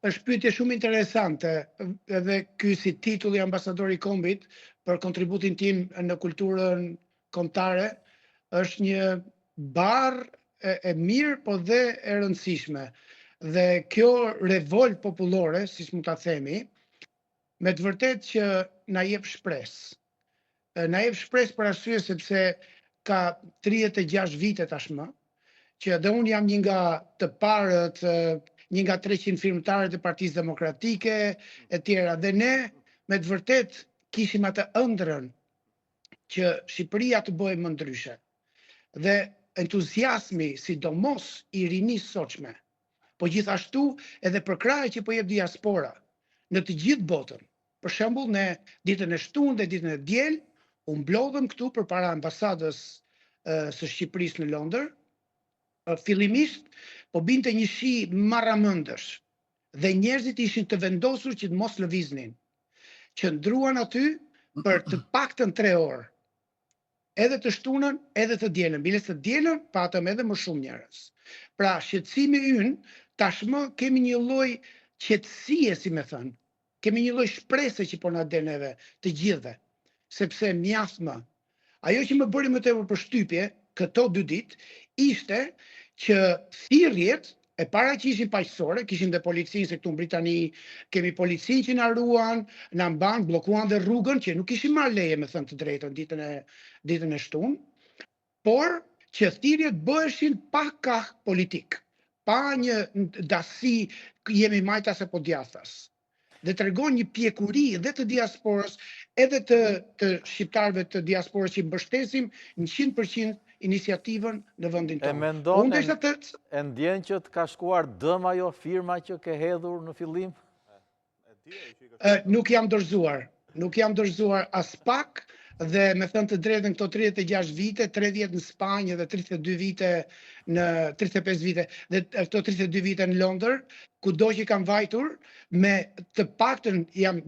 Është pyetje shumë interesante, edhe ky si titulli ambasadori i kombit për kontributin tim në kulturën kombëtare është një barë e mirë, po dhe e rëndësishme. Dhe kjo revolt popullore, siç mund ta themi, me të vërtetë që na jep shpresë. Na jep shpresë për arsye sepse ka 36 vite tashmë që dhe unë jam një nga të parët, një nga 300 firmtarët e Partisë Demokratike, e tjera. Dhe ne, me të vërtet, kishim atë ëndrrën që Shqipëria të bëhej më ndryshe. Dhe entuziasmi, sidomos i rinisë sotshme, po gjithashtu edhe për krahë që po jep diaspora në të gjithë botën. Për shembull, ne ditën e shtunë dhe ditën e diel, u mblodhëm këtu përpara ambasadës së Shqipërisë në Londër. Fillimisht po binte një shi marramëndësh dhe njerëzit ishin të vendosur që të mos lëviznin. Qëndruan aty për të paktën 3 orë. Edhe të shtunën, edhe të dielën. Biles të dielën patëm edhe më shumë njerëz. Pra, shqetësimi ynë tashmë kemi një lloj qetësie, si më thënë. Kemi një lloj shprese që po na den neve të gjithëve, sepse mjaft më. Ajo që më bëri më tepër përshtypje këto 2 ditë ishte që thirrjet e para që ishin paqësore, kishim dhe policinë, se këtu në Britani kemi policinë që na ruan, na mban, bllokuan dhe rrugën, që nuk kishim marrë leje, me thënë të drejtën, ditën e shtunë, por që thirrjet bëheshin pa kah politik, pa një dasi jemi majtas apo djathtas. Dhe tregon një pjekuri dhe të diasporës, edhe të shqiptarëve të diasporës që mbështesim 100% iniciativën në vendin tonë. E mendon, e ndjen që të ka shkuar dëm ajo firma që ke hedhur në fillim? Nuk jam dorëzuar as pak, dhe me thënë të drejtën këto 36 vite, 30 në Spanjë dhe 35 vite, dhe këto 32 vite në Londër, kudo që kam vajtur, me të paktën jam